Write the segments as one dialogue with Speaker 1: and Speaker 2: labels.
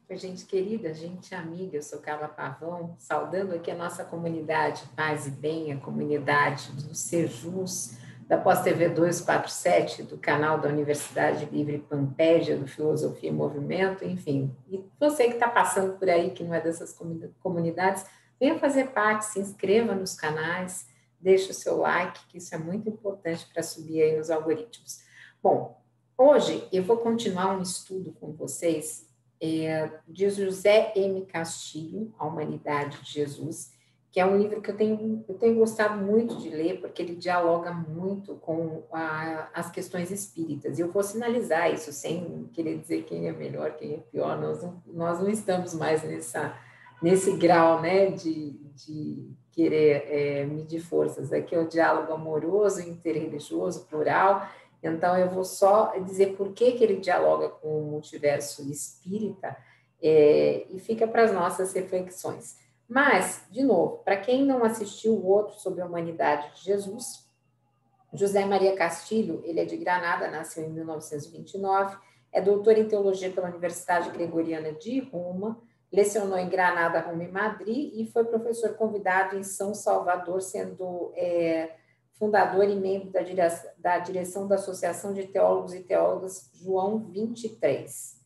Speaker 1: Oi, gente querida, gente amiga, eu sou Carla Pavão, saudando aqui a nossa comunidade Paz e Bem, a comunidade do Sejus, da Pós-TV 247, do canal da Universidade Livre Pampédia, do Filosofia e Movimento, enfim. E você que está passando por aí, que não é dessas comunidades, venha fazer parte, se inscreva nos canais, deixe o seu like, que isso é muito importante para subir aí nos algoritmos. Bom, hoje eu vou continuar um estudo com vocês de José M. Castilho, A Humanidade de Jesus, que é um livro que eu tenho gostado muito de ler, porque ele dialoga muito com as questões espíritas. E eu vou sinalizar isso, sem querer dizer quem é melhor, quem é pior. Nós não estamos mais nesse grau, né, de querer medir forças. Aqui é o diálogo amoroso, interreligioso, plural. Então, eu vou só dizer por que ele dialoga com o multiverso espírita e fica para as nossas reflexões. Mas, de novo, para quem não assistiu o outro sobre a humanidade de Jesus, José Maria Castilho, ele é de Granada, nasceu em 1929, é doutor em teologia pela Universidade Gregoriana de Roma, lecionou em Granada, Roma e Madrid e foi professor convidado em São Salvador, sendo fundador e membro da direção da Associação de Teólogos e Teólogas João 23.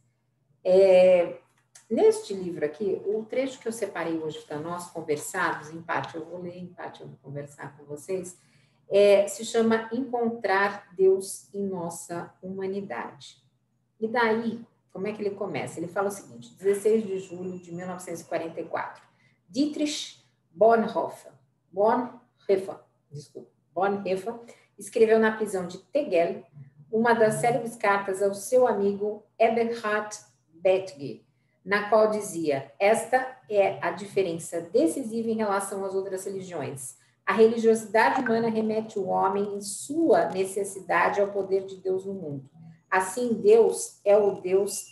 Speaker 1: Neste livro aqui, o trecho que eu separei hoje para nós conversarmos, em parte eu vou ler, em parte eu vou conversar com vocês, se chama Encontrar Deus em Nossa Humanidade. E daí, como é que ele começa? Ele fala o seguinte, 16 de julho de 1944, Dietrich Bonhoeffer, escreveu na prisão de Tegel uma das célebres cartas ao seu amigo Eberhard Bethge, na qual dizia: esta é a diferença decisiva em relação às outras religiões. A religiosidade humana remete o homem em sua necessidade ao poder de Deus no mundo. Assim, Deus é o Deus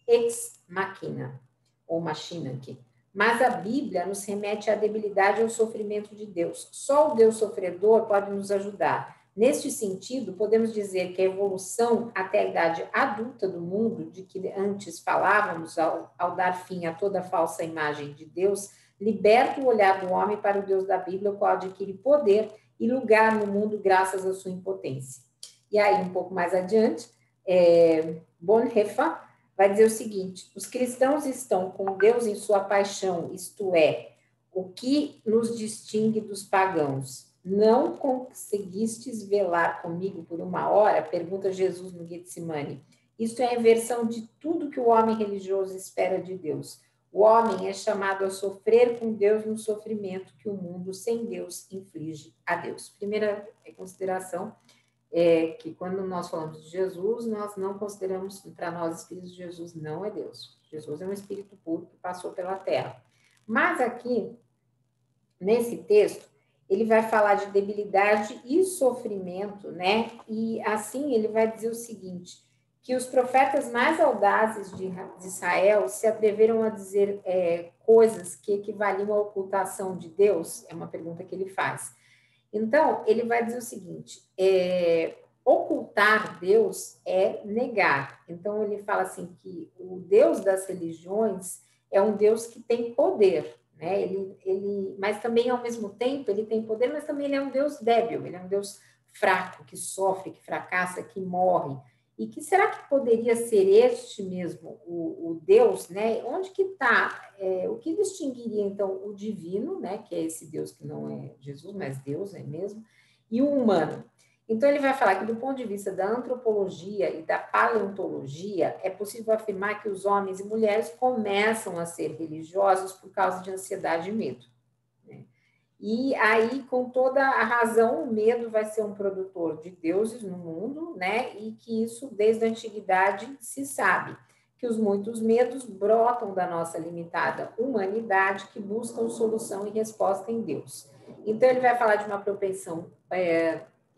Speaker 1: ex machina, ou machina aqui. Mas a Bíblia nos remete à debilidade e ao sofrimento de Deus. Só o Deus sofredor pode nos ajudar. Neste sentido, podemos dizer que a evolução até a idade adulta do mundo, de que antes falávamos ao dar fim a toda falsa imagem de Deus, liberta o olhar do homem para o Deus da Bíblia, o qual adquire poder e lugar no mundo graças à sua impotência. E aí, um pouco mais adiante, Bonhoeffer vai dizer o seguinte: os cristãos estão com Deus em sua paixão, isto é, o que nos distingue dos pagãos. Não conseguistes velar comigo por uma hora? Pergunta Jesus no Getsemane. Isto é a inversão de tudo que o homem religioso espera de Deus. O homem é chamado a sofrer com Deus no sofrimento que o mundo sem Deus inflige a Deus. Primeira consideração que quando nós falamos de Jesus, nós não consideramos, para nós, espíritos de Jesus não é Deus. Jesus é um espírito puro que passou pela terra. Mas aqui, nesse texto, ele vai falar de debilidade e sofrimento, né? E assim ele vai dizer o seguinte, que os profetas mais audazes de Israel se atreveram a dizer coisas que equivaliam à ocultação de Deus, é uma pergunta que ele faz. Então, ele vai dizer o seguinte, ocultar Deus é negar. Então, ele fala assim que o Deus das religiões é um Deus que tem poder, né? Mas também, ao mesmo tempo, ele tem poder, mas também ele é um Deus débil, ele é um Deus fraco, que sofre, que fracassa, que morre. E que será que poderia ser este mesmo, o Deus, né? Onde que está? O que distinguiria, então, o divino, né? Que é esse Deus que não é Jesus, mas Deus é mesmo, e o humano. Então, ele vai falar que, do ponto de vista da antropologia e da paleontologia, é possível afirmar que os homens e mulheres começam a ser religiosos por causa de ansiedade e medo. Né? E aí, com toda a razão, o medo vai ser um produtor de deuses no mundo, né? E que isso, desde a antiguidade, se sabe que os muitos medos brotam da nossa limitada humanidade que buscam solução e resposta em Deus. Então, ele vai falar de uma propensão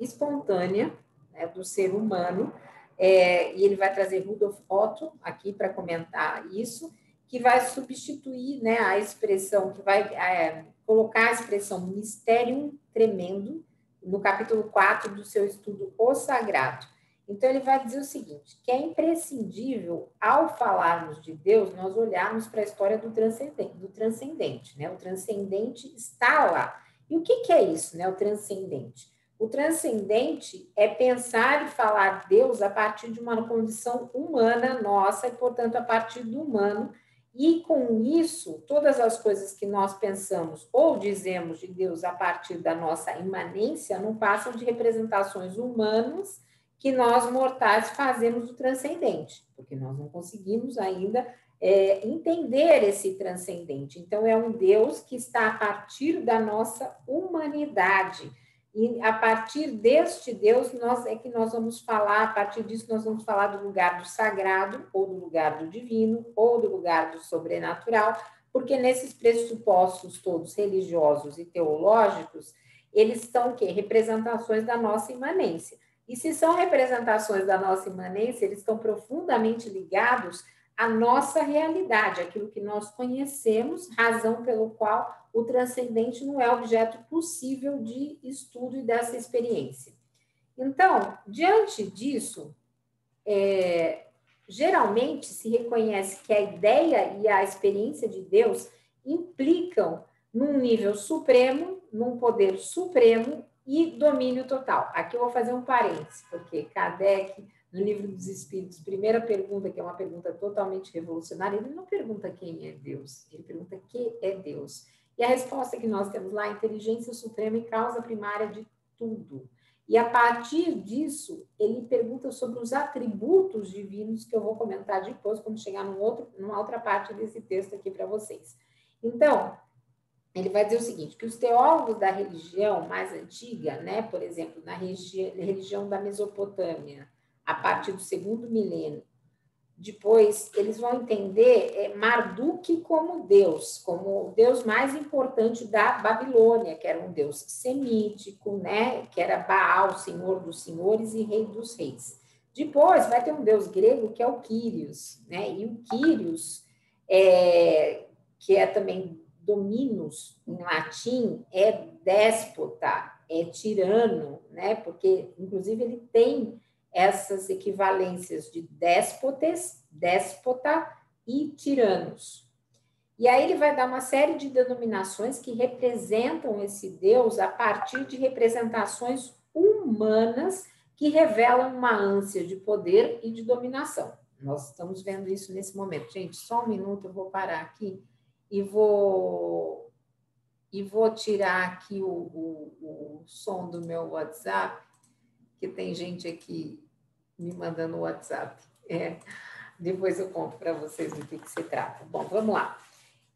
Speaker 1: espontânea, né, do ser humano, e ele vai trazer Rudolf Otto aqui para comentar isso, que vai substituir, né, a expressão, que vai colocar a expressão mistério tremendo no capítulo 4 do seu estudo O Sagrado. Então, ele vai dizer o seguinte, que é imprescindível, ao falarmos de Deus, nós olharmos para a história do transcendente, né? O transcendente está lá. E o que é isso, né? O transcendente? O transcendente é pensar e falar Deus a partir de uma condição humana nossa, e, portanto, a partir do humano, e com isso, todas as coisas que nós pensamos ou dizemos de Deus a partir da nossa imanência não passam de representações humanas que nós mortais fazemos do transcendente, porque nós não conseguimos ainda entender esse transcendente. Então, é um Deus que está a partir da nossa humanidade. E a partir deste Deus, nós vamos falar, a partir disso, nós vamos falar do lugar do sagrado, ou do lugar do divino, ou do lugar do sobrenatural, porque nesses pressupostos todos religiosos e teológicos, eles são o quê? Representações da nossa imanência. E se são representações da nossa imanência, eles estão profundamente ligados à nossa realidade, aquilo que nós conhecemos, razão pelo qual o transcendente não é objeto possível de estudo e dessa experiência. Então, diante disso, geralmente se reconhece que a ideia e a experiência de Deus implicam num nível supremo, num poder supremo e domínio total. Aqui eu vou fazer um parênteses, porque Kardec, no Livro dos Espíritos, primeira pergunta, que é uma pergunta totalmente revolucionária, ele não pergunta quem é Deus, ele pergunta que é Deus. E a resposta que nós temos lá, inteligência suprema e causa primária de tudo. E a partir disso, ele pergunta sobre os atributos divinos, que eu vou comentar depois, quando chegar numa outra parte desse texto aqui para vocês. Então, ele vai dizer o seguinte, que os teólogos da religião mais antiga, né, por exemplo, na religião da Mesopotâmia, a partir do segundo milênio, depois eles vão entender Marduk como o Deus mais importante da Babilônia, que era um Deus semítico, né, que era Baal, senhor dos senhores e rei dos reis. Depois vai ter um Deus grego que é o Quírios, né, e o Quírios, que é também dominus em latim, é déspota, é tirano, né, porque inclusive ele tem essas equivalências de déspota e tiranos. E aí ele vai dar uma série de denominações que representam esse Deus a partir de representações humanas que revelam uma ânsia de poder e de dominação. Nós estamos vendo isso nesse momento. Gente, só um minuto, eu vou parar aqui e vou tirar aqui o som do meu WhatsApp, que tem gente aqui me mandando o WhatsApp. Depois eu conto para vocês do que se trata. Bom, vamos lá.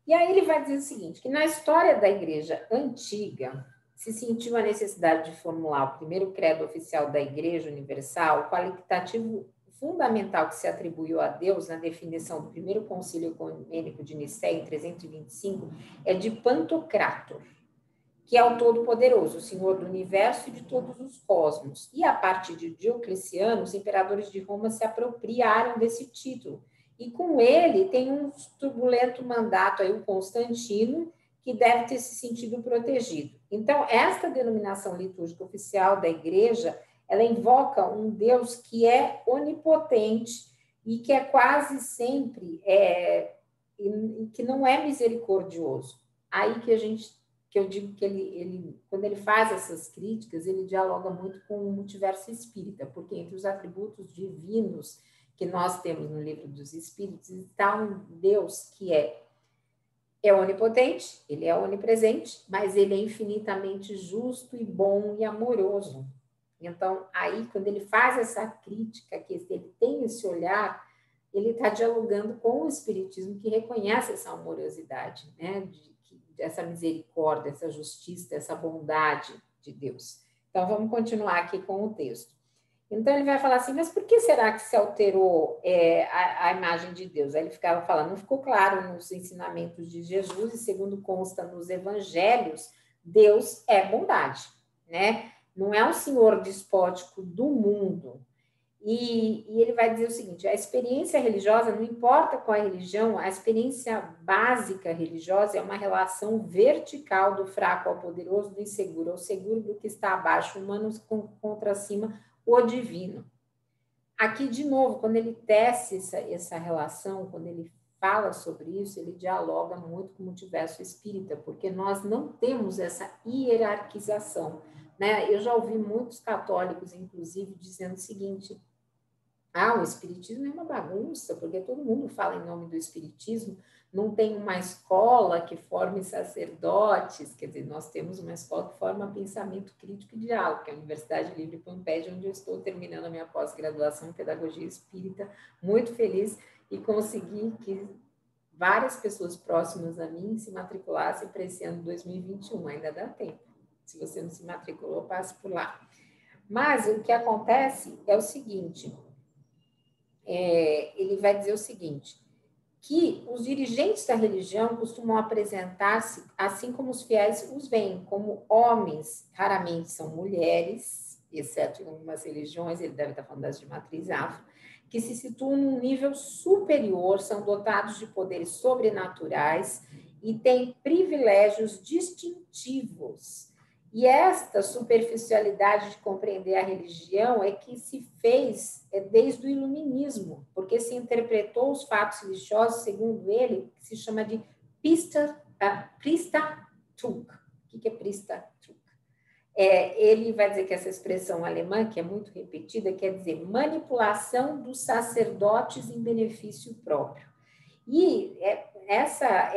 Speaker 1: E aí ele vai dizer o seguinte, que na história da Igreja Antiga, se sentiu a necessidade de formular o primeiro credo oficial da Igreja Universal, o qualitativo fundamental que se atribuiu a Deus na definição do primeiro concílio ecumênico de Nicéia, em 325, é de Pantocrátor, que é o Todo-Poderoso, o Senhor do Universo e de todos os cosmos. E a partir de Diocleciano, os imperadores de Roma se apropriaram desse título. E com ele tem um turbulento mandato aí, o Constantino, que deve ter se sentido protegido. Então, esta denominação litúrgica oficial da Igreja, ela invoca um Deus que é onipotente e que é quase sempre, que não é misericordioso. Aí que eu digo que ele, quando ele faz essas críticas, ele dialoga muito com o multiverso espírita, porque entre os atributos divinos que nós temos no Livro dos Espíritos está um Deus que é onipotente, ele é onipresente, mas ele é infinitamente justo e bom e amoroso. Então, aí, quando ele faz essa crítica, que ele tem esse olhar, ele está dialogando com o Espiritismo, que reconhece essa amorosidade, né? Essa misericórdia, essa justiça, essa bondade de Deus. Então, vamos continuar aqui com o texto. Então, ele vai falar assim, mas por que será que se alterou a imagem de Deus? Aí ele ficava falando, não ficou claro nos ensinamentos de Jesus, e segundo consta nos evangelhos, Deus é bondade, né? Não é um senhor despótico do mundo. E ele vai dizer o seguinte, a experiência religiosa, não importa qual é a religião, a experiência básica religiosa é uma relação vertical do fraco ao poderoso, do inseguro ao seguro, do que está abaixo, humano contra cima, o divino. Aqui, de novo, quando ele tece essa relação, quando ele fala sobre isso, ele dialoga muito com o multiverso espírita, porque nós não temos essa hierarquização, né? Eu já ouvi muitos católicos, inclusive, dizendo o seguinte: o espiritismo é uma bagunça, porque todo mundo fala em nome do espiritismo, não tem uma escola que forme sacerdotes, quer dizer, nós temos uma escola que forma pensamento crítico e diálogo, que é a Universidade Livre Pampédia, onde eu estou terminando a minha pós-graduação em pedagogia espírita, muito feliz, e consegui que várias pessoas próximas a mim se matriculassem para esse ano 2021, ainda dá tempo. Se você não se matriculou, passe por lá. Mas o que acontece é o seguinte, ele vai dizer o seguinte, que os dirigentes da religião costumam apresentar-se, assim como os fiéis os veem, como homens, raramente são mulheres, exceto em algumas religiões, ele deve estar falando das de matriz afro, que se situam num nível superior, são dotados de poderes sobrenaturais e têm privilégios distintivos. E esta superficialidade de compreender a religião é que se fez desde o iluminismo, porque se interpretou os fatos religiosos, segundo ele, que se chama de Priestatuk. O que é Priestatuk? Ele vai dizer que essa expressão alemã, que é muito repetida, quer dizer manipulação dos sacerdotes em benefício próprio. E é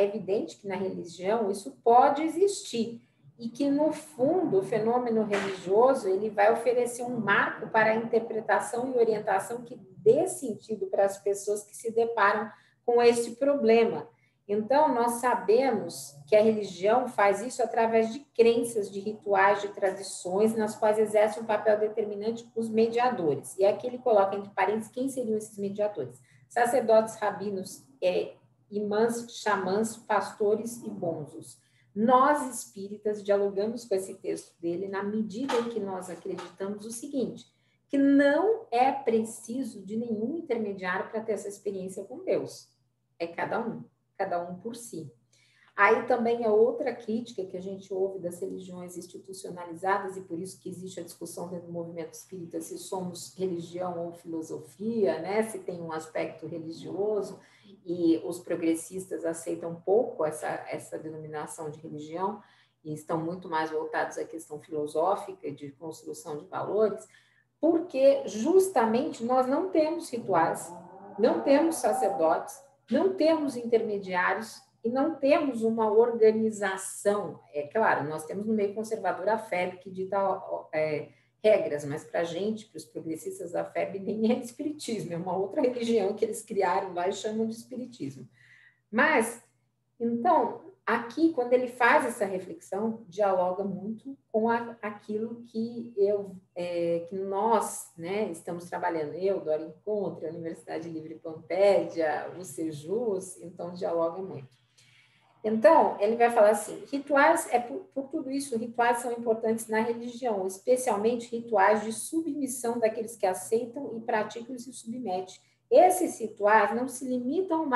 Speaker 1: evidente que na religião isso pode existir, e que, no fundo, o fenômeno religioso ele vai oferecer um marco para a interpretação e orientação que dê sentido para as pessoas que se deparam com esse problema. Então, nós sabemos que a religião faz isso através de crenças, de rituais, de tradições, nas quais exerce um papel determinante os mediadores. E aqui ele coloca entre parênteses quem seriam esses mediadores. Sacerdotes, rabinos, imãs, xamãs, pastores e bonzos. Nós, espíritas, dialogamos com esse texto dele na medida em que nós acreditamos o seguinte, que não é preciso de nenhum intermediário para ter essa experiência com Deus. É cada um por si. Aí também é outra crítica que a gente ouve das religiões institucionalizadas, e por isso que existe a discussão dentro do movimento espírita, se somos religião ou filosofia, né? Se tem um aspecto religioso, e os progressistas aceitam pouco essa denominação de religião, e estão muito mais voltados à questão filosófica, de construção de valores, porque justamente nós não temos rituais, não temos sacerdotes, não temos intermediários, e não temos uma organização. É claro, nós temos no meio conservador a FEB, que dita regras, mas para a gente, para os progressistas da FEB, nem é espiritismo, é uma outra religião que eles criaram lá e chamam de espiritismo. Mas, então, aqui, quando ele faz essa reflexão, dialoga muito com aquilo que que nós, né, estamos trabalhando, eu, Dora Encontre, a Universidade Livre Pampédia, o Sejus, então dialoga muito. Então, ele vai falar assim, rituais, por tudo isso, rituais são importantes na religião, especialmente rituais de submissão daqueles que aceitam e praticam e se submetem. Esses rituais não se limitam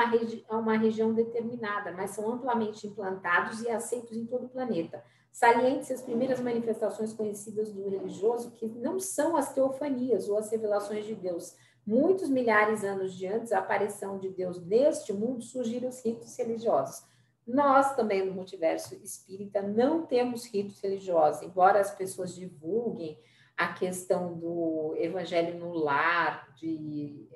Speaker 1: a uma região determinada, mas são amplamente implantados e aceitos em todo o planeta. Salientes as primeiras manifestações conhecidas do religioso, que não são as teofanias ou as revelações de Deus. Muitos milhares de anos de antes da aparição de Deus neste mundo, surgiram os ritos religiosos. Nós, também no multiverso espírita, não temos ritos religiosos, embora as pessoas divulguem a questão do evangelho no lar, de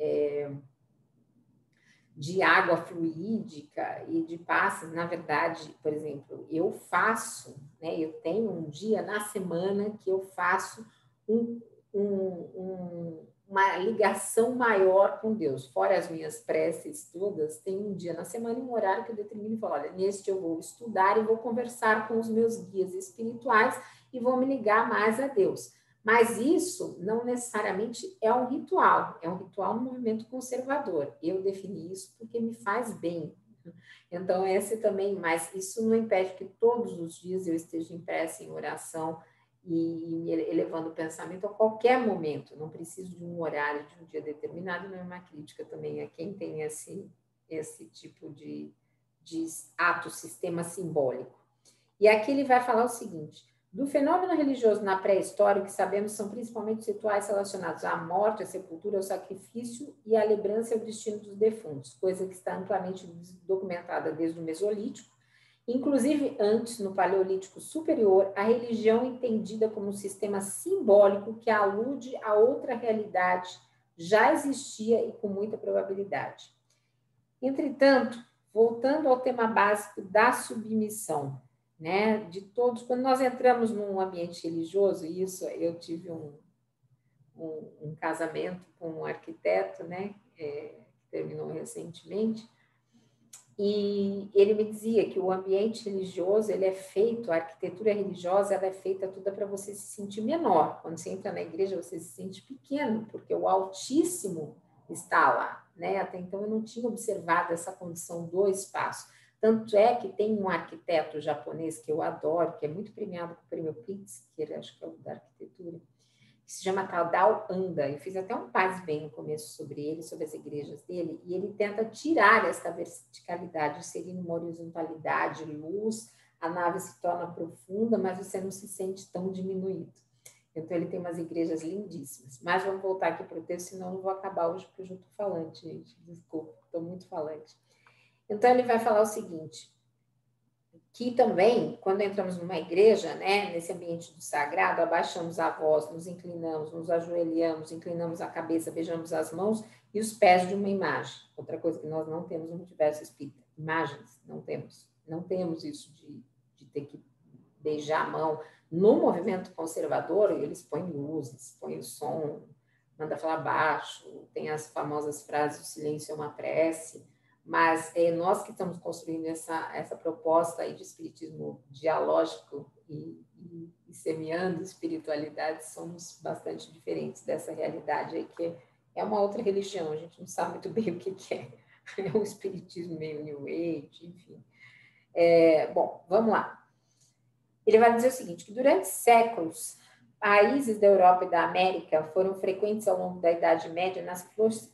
Speaker 1: água fluídica e de passos. Na verdade, por exemplo, eu faço, né, eu tenho um dia na semana que eu faço uma ligação maior com Deus. Fora as minhas preces todas, tem um dia na semana e um horário que eu determino e falo, olha, neste eu vou estudar e vou conversar com os meus guias espirituais e vou me ligar mais a Deus. Mas isso não necessariamente é um ritual no movimento conservador. Eu defini isso porque me faz bem. Então, esse também, mas isso não impede que todos os dias eu esteja em prece, em oração, e elevando o pensamento a qualquer momento, não preciso de um horário, de um dia determinado, não é uma crítica também a quem tem esse tipo de ato, sistema simbólico. E aqui ele vai falar o seguinte, Do fenômeno religioso na pré-história, o que sabemos são principalmente os rituais relacionados à morte, à sepultura, ao sacrifício e à lembrança e ao destino dos defuntos, coisa que está amplamente documentada desde o Mesolítico. Inclusive, antes, no Paleolítico Superior, a religião entendida como um sistema simbólico que alude a outra realidade já existia e com muita probabilidade. Entretanto, voltando ao tema básico da submissão, né, de todos, quando nós entramos num ambiente religioso, isso eu tive um casamento com um arquiteto, né, que terminou recentemente, e ele me dizia que o ambiente religioso, ele é feito, a arquitetura religiosa, ela é feita toda para você se sentir menor. Quando você entra na igreja, você se sente pequeno, porque o Altíssimo está lá, né? Até então eu não tinha observado essa condição do espaço. Tanto é que tem um arquiteto japonês que eu adoro, que é muito premiado com o prêmio Pritzker, acho que é o da arquitetura, que se chama Tadao Anda. Eu fiz até um paz bem no começo sobre ele, sobre as igrejas dele, e ele tenta tirar essa verticalidade, inserir uma horizontalidade, luz, a nave se torna profunda, mas você não se sente tão diminuído. Então, ele tem umas igrejas lindíssimas. Mas vamos voltar aqui para o texto, senão eu não vou acabar hoje, porque eu já estou falante, gente. Desculpa, estou muito falante. Então, ele vai falar o seguinte, que também, quando entramos numa igreja, né, nesse ambiente do sagrado, abaixamos a voz, nos inclinamos, nos ajoelhamos, inclinamos a cabeça, beijamos as mãos e os pés de uma imagem. Outra coisa que nós não temos no universo espírita, imagens, não temos. Não temos isso de ter que beijar a mão. No movimento conservador, eles põem luzes, põem o som, manda falar baixo, tem as famosas frases, o silêncio é uma prece, mas nós que estamos construindo essa proposta aí de espiritismo dialógico e semeando espiritualidade, somos bastante diferentes dessa realidade aí, que é uma outra religião, a gente não sabe muito bem o que é. É um espiritismo meio New Age, enfim. Bom, vamos lá. Ele vai dizer o seguinte, que durante séculos, países da Europa e da América foram frequentes ao longo da Idade Média nas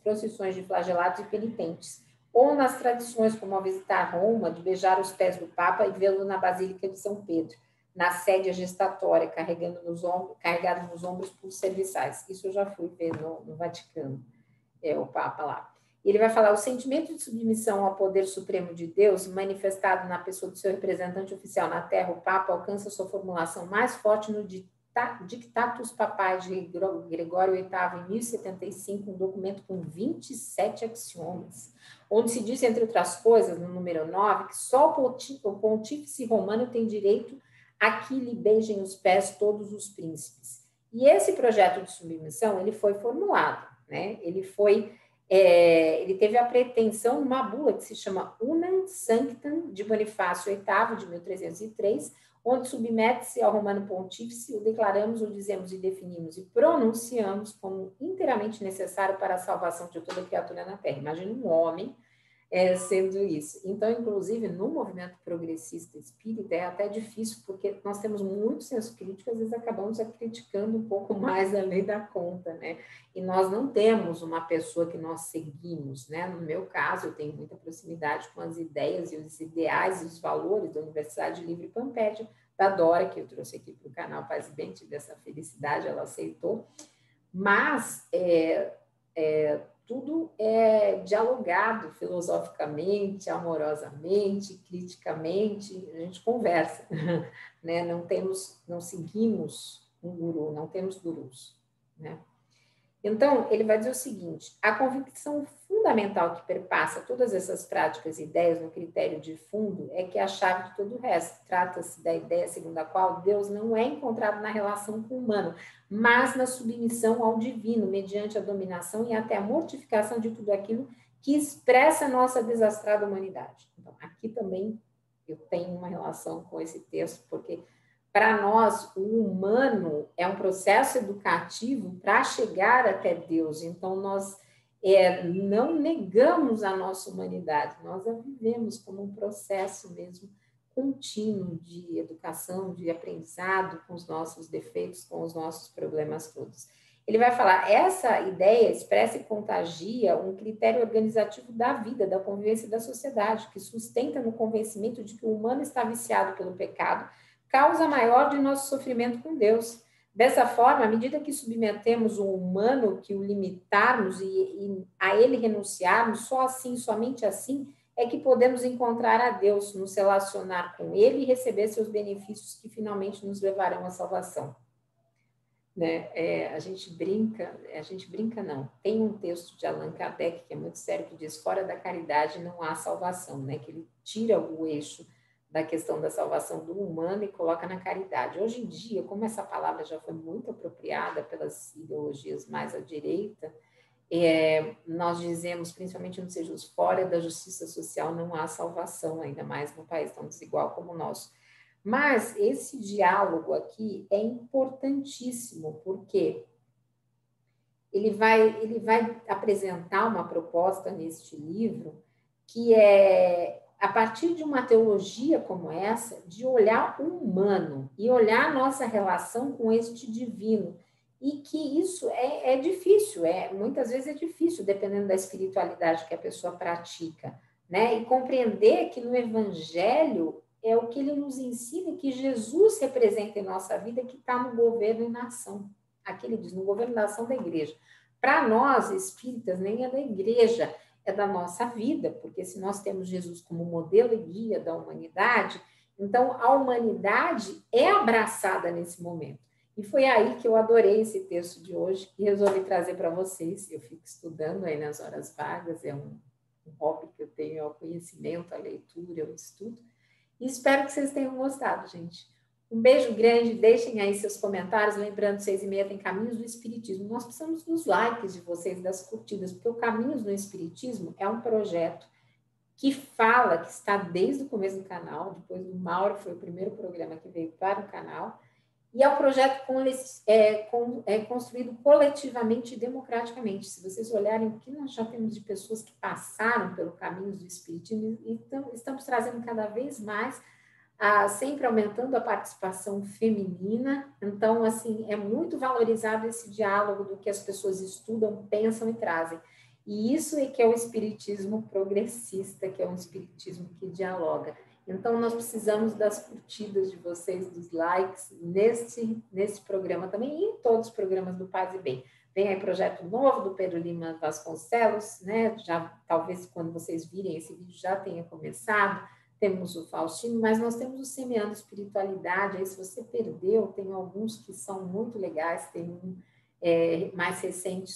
Speaker 1: procissões de flagelados e penitentes, ou nas tradições como a visitar Roma, de beijar os pés do Papa e vê-lo na Basílica de São Pedro, na sédia gestatória, carregado nos ombros por serviçais. Isso eu já fui ver no Vaticano, o Papa lá. Ele vai falar, o sentimento de submissão ao poder supremo de Deus, manifestado na pessoa do seu representante oficial na Terra, o Papa, alcança sua formulação mais forte no Dictatus Papai de Gregório VIII, em 1075, um documento com 27 axiomas, onde se diz, entre outras coisas, no número 9, que só o pontífice romano tem direito a que lhe beijem os pés todos os príncipes. E esse projeto de submissão, ele foi formulado, né? Ele teve a pretensão numa bula que se chama Unam Sanctam de Bonifácio VIII, de 1303, onde submete-se ao Romano Pontífice, o declaramos, o dizemos e definimos e pronunciamos como inteiramente necessário para a salvação de toda criatura na Terra. Imagina um homem sendo isso. Então, inclusive, no movimento progressista espírita, é até difícil, porque nós temos muito senso crítico, às vezes acabamos criticando um pouco mais além da conta, né? E nós não temos uma pessoa que nós seguimos, né? No meu caso, eu tenho muita proximidade com as ideias e os ideais e os valores da Universidade Livre Pampédia, da Dora, que eu trouxe aqui para o canal Paz e Bem, tive essa felicidade, ela aceitou, mas tudo é dialogado filosoficamente, amorosamente, criticamente, a gente conversa, né? Não seguimos um guru, não temos gurus, né? Então, ele vai dizer o seguinte, a convicção fundamental que perpassa todas essas práticas e ideias no critério de fundo é que é a chave de todo o resto. Trata-se da ideia segundo a qual Deus não é encontrado na relação com o humano, mas na submissão ao divino, mediante a dominação e até a mortificação de tudo aquilo que expressa a nossa desastrada humanidade. Então, aqui também eu tenho uma relação com esse texto, porque para nós, o humano é um processo educativo para chegar até Deus. Então, nós não negamos a nossa humanidade, nós a vivemos como um processo mesmo contínuo de educação, de aprendizado com os nossos defeitos, com os nossos problemas todos. Ele vai falar, essa ideia expressa e contagia um critério organizativo da vida, da convivência da sociedade, que sustenta no convencimento de que o humano está viciado pelo pecado, causa maior de nosso sofrimento com Deus. Dessa forma, à medida que submetemos o humano, que o limitarmos e a ele renunciarmos, só assim, somente assim, é que podemos encontrar a Deus, nos relacionar com ele e receber seus benefícios que finalmente nos levarão à salvação. Né? A gente brinca não. Tem um texto de Allan Kardec que é muito sério, que diz: fora da caridade não há salvação, né? Que ele tira o eixo da questão da salvação do humano e coloca na caridade. Hoje em dia, como essa palavra já foi muito apropriada pelas ideologias mais à direita, nós dizemos, principalmente no Sejus, fora da justiça social não há salvação, ainda mais num país tão desigual como o nosso. Mas esse diálogo aqui é importantíssimo, porque ele vai apresentar uma proposta neste livro que é, a partir de uma teologia como essa, de olhar o humano e olhar a nossa relação com este divino. E que isso é difícil, muitas vezes é difícil, dependendo da espiritualidade que a pessoa pratica, né? E compreender que no Evangelho é o que ele nos ensina, que Jesus representa em nossa vida, que está no governo e na ação. Aqui ele diz, no governo e na ação da igreja. Para nós, espíritas, nem é da igreja, é da nossa vida, porque se nós temos Jesus como modelo e guia da humanidade, então a humanidade é abraçada nesse momento. E foi aí que eu adorei esse texto de hoje e resolvi trazer para vocês. Eu fico estudando aí nas horas vagas, é um hobby que eu tenho, é o conhecimento, a leitura, o estudo. E espero que vocês tenham gostado, gente. Um beijo grande, deixem aí seus comentários, lembrando, 6h30 tem Caminhos do Espiritismo. Nós precisamos dos likes de vocês, das curtidas, porque o Caminhos do Espiritismo é um projeto que fala, que está desde o começo do canal, depois do Mauro, foi o primeiro programa que veio para o canal, e é um projeto construído coletivamente e democraticamente. Se vocês olharem o que nós já temos de pessoas que passaram pelo Caminhos do Espiritismo, então estamos trazendo cada vez mais, sempre aumentando a participação feminina. Então, assim, é muito valorizado esse diálogo do que as pessoas estudam, pensam e trazem. E isso é que é o espiritismo progressista, que é um espiritismo que dialoga. Então, nós precisamos das curtidas de vocês, dos likes, nesse programa também e em todos os programas do Paz e Bem. Vem aí projeto novo do Pedro Lima Vasconcelos, né? Já, talvez quando vocês virem esse vídeo já tenha começado. Temos o Faustino, mas nós temos o Semeando Espiritualidade. Aí, se você perdeu, tem alguns que são muito legais, tem um mais recente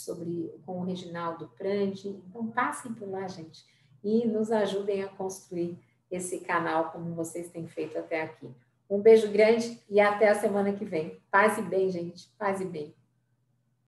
Speaker 1: com o Reginaldo Prandi. Então, passem por lá, gente, e nos ajudem a construir esse canal como vocês têm feito até aqui. Um beijo grande e até a semana que vem. Paz e bem, gente. Paz e bem.